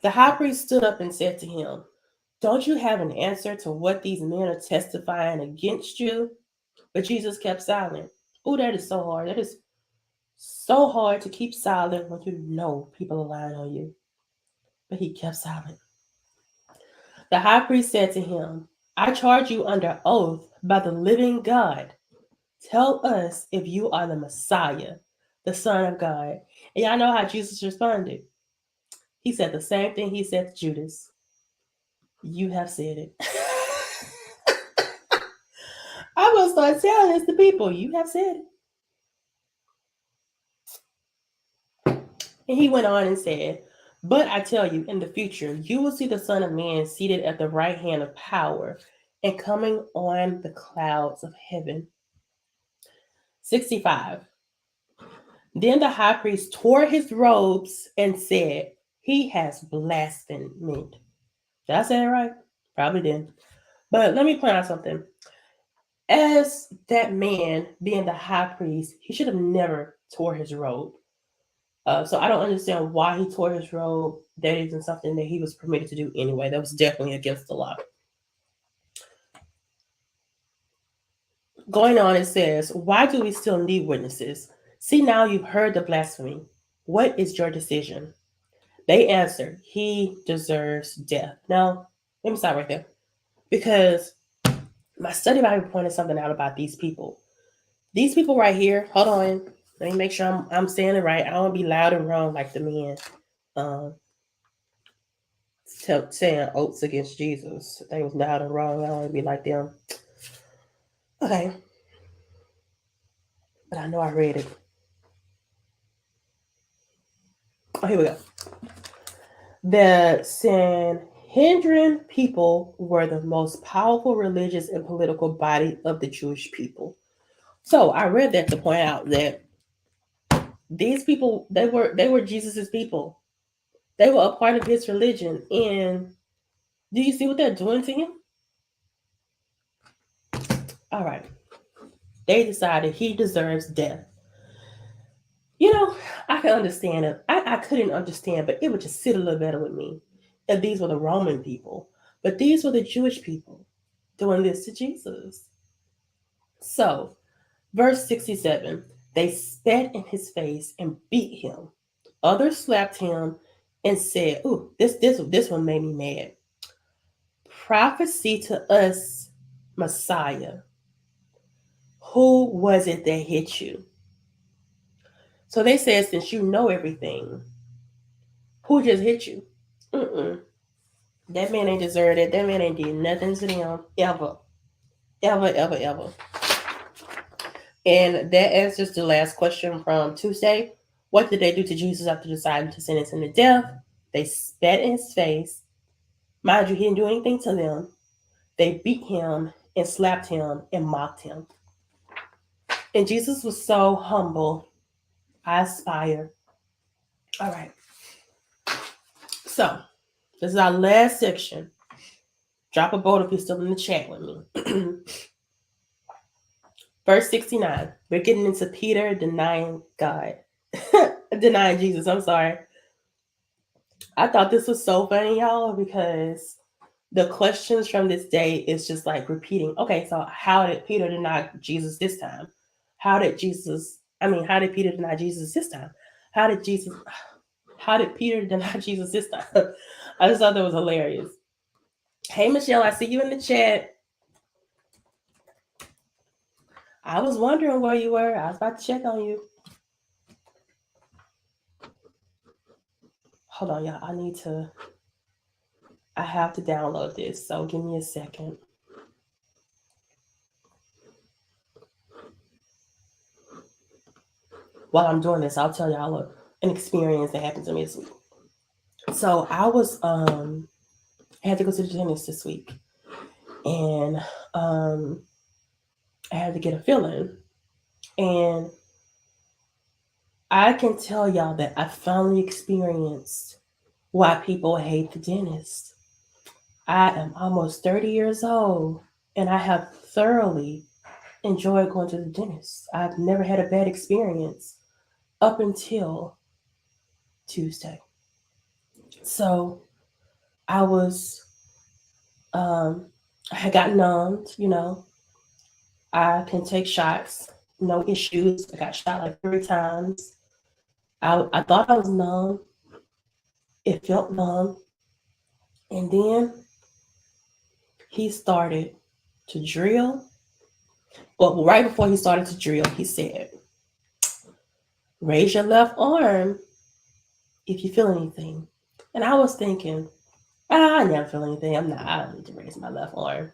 The high priest stood up and said to him, "Don't you have an answer to what these men are testifying against you?" But Jesus kept silent. Oh, that is so hard. So hard to keep silent when you know people are lying on you. But he kept silent. The high priest said to him, I charge you under oath by the living God. Tell us if you are the Messiah, the Son of God. And y'all know how Jesus responded. He said the same thing he said to Judas. You have said it. I'm going to start telling this to people. You have said it. And he went on and said, but I tell you, in the future, you will see the Son of Man seated at the right hand of power and coming on the clouds of heaven. 65. Then the high priest tore his robes and said, he has blasphemed. Did I say it right? Probably didn't. But let me point out something. As that man being the high priest, he should have never tore his robe. So I don't understand why he tore his robe. That isn't something that he was permitted to do anyway. That was definitely against the law. Going on, it says, why do we still need witnesses? See, now you've heard the blasphemy. What is your decision? They answered, he deserves death. Now, let me stop right there. Because my study Bible pointed something out about these people. These people right here, hold on. Let me make sure I'm saying it right. I don't want to be loud and wrong like the men saying oaths against Jesus. They was loud and wrong. I don't want to be like them. Okay. But I know I read it. Oh, here we go. The Sanhedrin people were the most powerful religious and political body of the Jewish people. So I read that to point out that these people they were Jesus's people. They were a part of his religion. And do you see what they're doing to him? All right. They decided he deserves death. You know, I can understand it. I couldn't understand, but it would just sit a little better with me if these were the Roman people. But these were the Jewish people doing this to Jesus. So, verse 67, they spat in his face and beat him. Others slapped him and said, ooh, this one made me mad. Prophecy to us, Messiah. Who was it that hit you? So they said, since you know everything, who just hit you? Mm-mm. That man ain't deserved it. That man ain't did nothing to them ever. Ever, ever, ever. And that answers the last question from Tuesday. What did they do to Jesus after deciding to sentence him to death? They spat in his face. Mind you, he didn't do anything to them. They beat him and slapped him and mocked him. And Jesus was so humble. I aspire. All right. So, this is our last section. Drop a vote if you're still in the chat with me. Verse 69. We're getting into Peter denying God. Denying Jesus. I'm sorry. I thought this was so funny, y'all, because the questions from this day is just like repeating. Okay, so how did Peter deny Jesus this time? How did Peter deny Jesus this time? How did Peter deny Jesus this time? I just thought that was hilarious. Hey, Michelle, I see you in the chat. I was wondering where you were. I was about to check on you. Hold on, y'all. I have to download this, so give me a second. While I'm doing this, I'll tell y'all an experience that happened to me this week. So I had to go to the dentist this week, and I had to get a fill-in, and I can tell y'all that I finally experienced why people hate the dentist. I am almost 30 years old, and I have thoroughly enjoyed going to the dentist. I've never had a bad experience up until Tuesday. So I was, I had gotten numbed, I can take shots no issues. I got shot like 3 times. I thought I was numb. It felt numb. And then he started to drill. Well, right before he started to drill, he said, raise your left arm if you feel anything. And I was thinking, I never feel anything. I don't need to raise my left arm.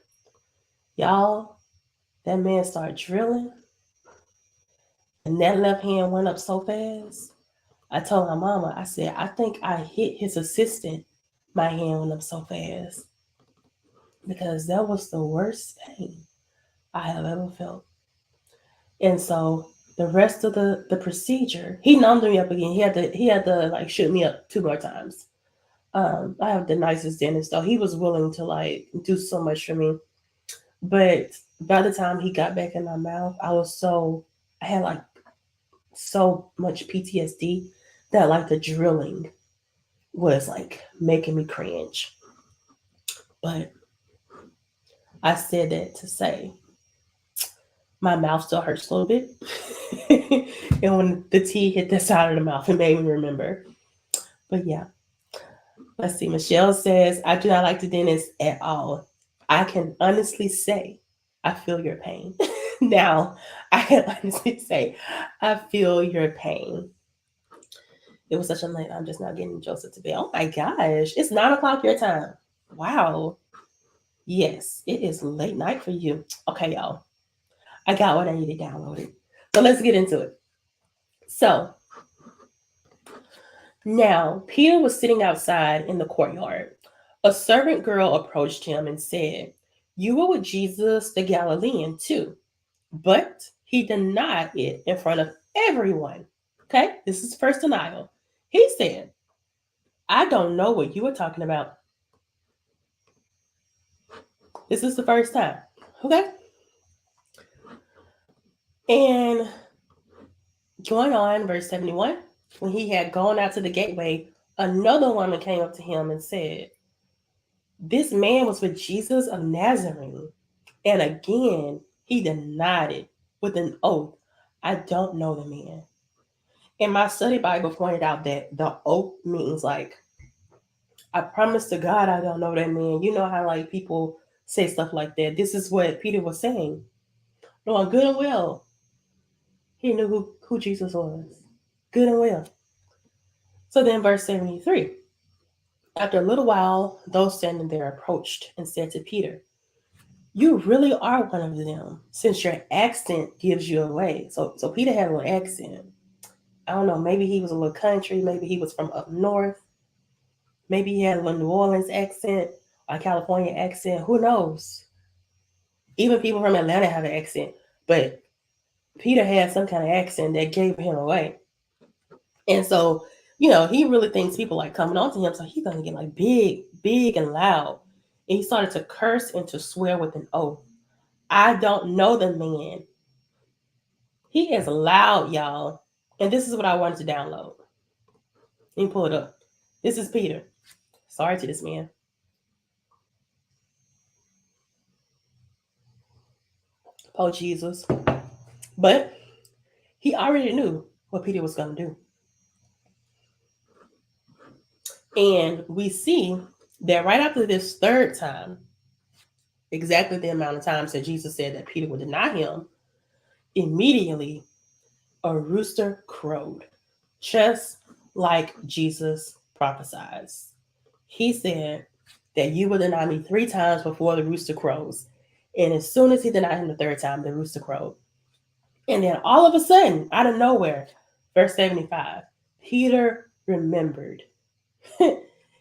Y'all, that man started drilling, and that left hand went up so fast. I told my mama, I said, I think I hit his assistant. My hand went up so fast because that was the worst pain I have ever felt. And so the rest of the procedure, he numbed me up again. He had to like shoot me up 2 more times. I have the nicest dentist though. He was willing to like do so much for me. But by the time he got back in my mouth, I had like so much PTSD that like the drilling was like making me cringe. But I said that to say my mouth still hurts a little bit. And when the tea hit the side of the mouth, it made me remember. But yeah, let's see. Michelle says, I do not like the dentist at all. I can honestly say I feel your pain. Now, I can honestly say I feel your pain. It was such a night. I'm just not getting Joseph to bed. Oh my gosh. It's 9 o'clock your time. Wow. Yes, it is late night for you. Okay, y'all. I got what I needed downloaded. So let's get into it. So now Peter was sitting outside in the courtyard. A servant girl approached him and said, you were with Jesus the Galilean too. But he denied it in front of everyone. Okay, this is first denial. He said, I don't know what you were talking about. This is the first time. Okay. And going on, verse 71, when he had gone out to the gateway, another woman came up to him and said, this man was with Jesus of Nazareth. And again, he denied it with an oath. I don't know the man. And my study Bible pointed out that the oath means like, I promise to God I don't know that man. You know how like people say stuff like that. This is what Peter was saying. Knowing good and well, he knew who Jesus was. Good and well. So then verse 73. After a little while, those standing there approached and said to Peter, you really are one of them, since your accent gives you away. So Peter had a little accent. I don't know, maybe he was a little country, maybe he was from up north, maybe he had a little New Orleans accent or California accent. Who knows? Even people from Atlanta have an accent, but Peter had some kind of accent that gave him away. And so, he really thinks people like coming on to him, so he's gonna get like big and loud. And he started to curse and to swear with an oath. I don't know the man. He is loud, y'all. And this is what I wanted to download. Let me pull it up. This is Peter. Sorry to this man. Oh, Jesus. But he already knew what Peter was going to do. And we see that right after this third time, exactly the amount of times that Jesus said that Peter would deny him, immediately a rooster crowed, just like Jesus prophesies. He said that you will deny me 3 times before the rooster crows. And as soon as he denied him the third time, the rooster crowed. And then all of a sudden, out of nowhere, verse 75, Peter remembered.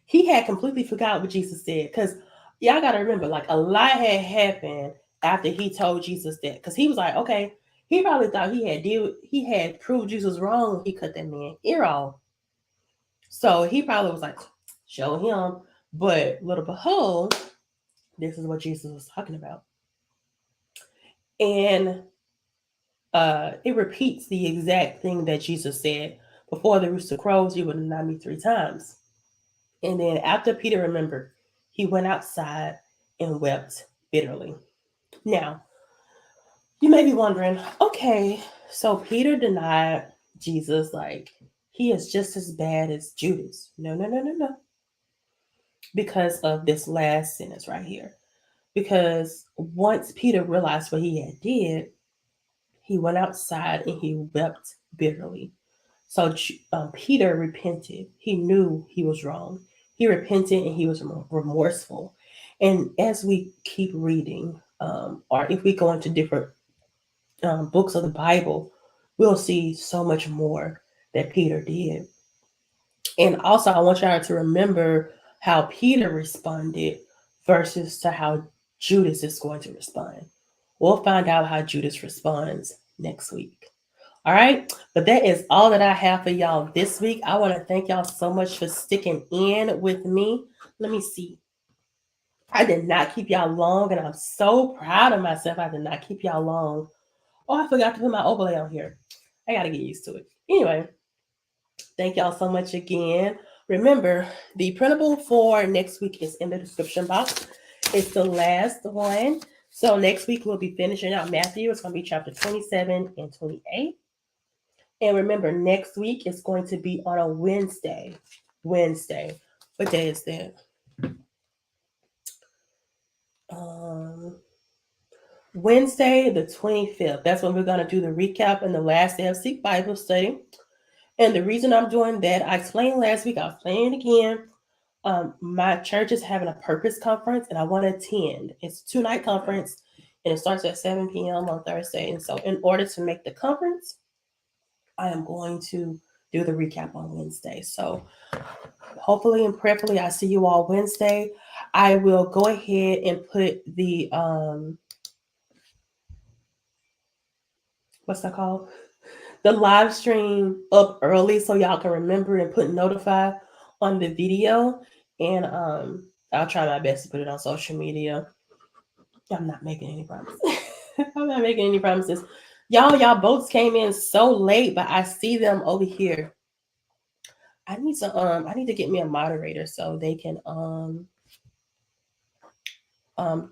He had completely forgot what Jesus said. Because y'all got to remember, like a lot had happened after he told Jesus that. Because he was like, okay, he probably thought he had proved Jesus wrong when he cut that man ear off. So he probably was like, show him. But little behold, this is what Jesus was talking about. And it repeats the exact thing that Jesus said. Before the rooster crows, you will deny me 3 times. And then after Peter remembered, he went outside and wept bitterly. Now, You may be wondering, okay, so Peter denied Jesus, like he is just as bad as Judas. No, no, no, no, no. Because of this last sentence right here. Because once Peter realized what he had did, he went outside and he wept bitterly. So Peter repented. He knew he was wrong. He repented and he was remorseful. And as we keep reading, or if we go into different books of the Bible, we'll see so much more that Peter did. And also, I want y'all to remember how Peter responded versus to how Judas is going to respond. We'll find out how Judas responds next week. All right. But that is all that I have for y'all this week. I want to thank y'all so much for sticking in with me. Let me see. I did not keep y'all long, and I'm so proud of myself. I did not keep y'all long. Oh, I forgot to put my overlay on here. I got to get used to it. Anyway, thank y'all so much again. Remember, the printable for next week is in the description box. It's the last one. So next week we'll be finishing out Matthew. It's going to be chapter 27 and 28. And remember, next week is going to be on a Wednesday. Wednesday. What day is that? Wednesday, the 25th. That's when we're going to do the recap and the last day of Seek Bible study. And the reason I'm doing that, I explained last week, I'll explain it again. My church is having a purpose conference and I want to attend. It's a 2-night conference and it starts at 7 p.m. on Thursday. And so in order to make the conference, I am going to do the recap on Wednesday. So hopefully and prayerfully, I see you all Wednesday. I will go ahead and put the, what's that called? The live stream up early so y'all can remember and put notify on the video. And I'll try my best to put it on social media. I'm not making any promises. I'm not making any promises. Y'all boats came in so late, but I see them over here. I need to get me a moderator so they can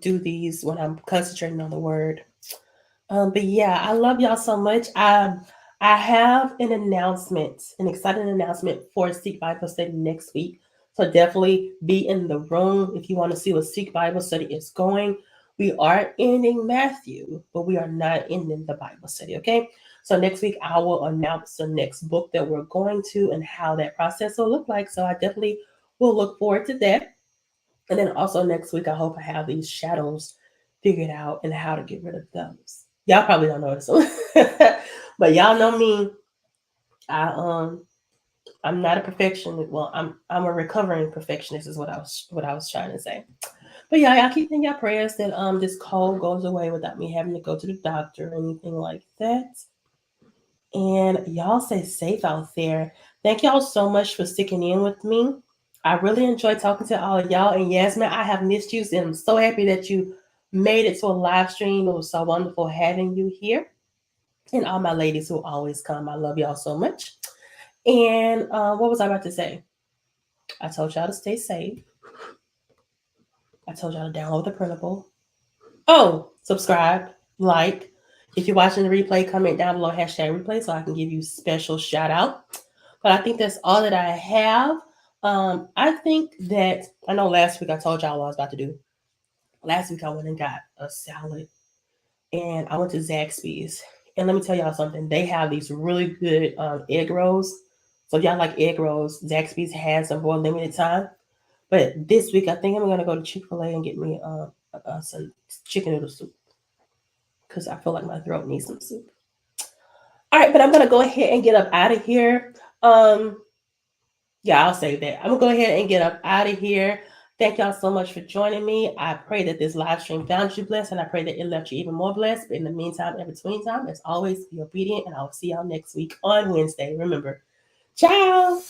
do these when I'm concentrating on the word. But yeah, I love y'all so much. I have an announcement, an exciting announcement for Seek Bible Study next week. So definitely be in the room if you want to see what Seek Bible Study is going. We are ending Matthew, but we are not ending the Bible study, okay? So next week, I will announce the next book that we're going to and how that process will look like. So I definitely will look forward to that. And then also next week, I hope I have these shadows figured out and how to get rid of those. Y'all probably don't notice them, but y'all know me. I'm not a perfectionist. Well, I'm a recovering perfectionist is what I was trying to say. But yeah, y'all keep in your prayers that this cold goes away without me having to go to the doctor or anything like that. And y'all stay safe out there. Thank y'all so much for sticking in with me. I really enjoyed talking to all of y'all. And Yasmin, I have missed you, and I'm so happy that you made it to a live stream. It was so wonderful having you here. And all my ladies who always come, I love y'all so much. And what was I about to say? I told y'all to stay safe. I told y'all to download the printable. Oh, subscribe, like. If you're watching the replay, comment down below #replay so I can give you special shout out. But I think that's all that I have. I think that I know last week I told y'all what I was about to do. Last week I went and got a salad and I went to Zaxby's. And let me tell y'all something. They have these really good egg rolls. So if y'all like egg rolls, Zaxby's has them for a limited time. But this week I think I'm gonna go to Chick-fil-A and get me some chicken noodle soup because I feel like my throat needs some soup. All right, but I'm gonna go ahead and get up out of here. Yeah, I'll save that. I'm gonna go ahead and get up out of here. Thank y'all so much for joining me. I pray that this live stream found you blessed, and I pray that it left you even more blessed. But in the meantime, in between time, as always, be obedient, and I'll see y'all next week on Wednesday. Remember, ciao.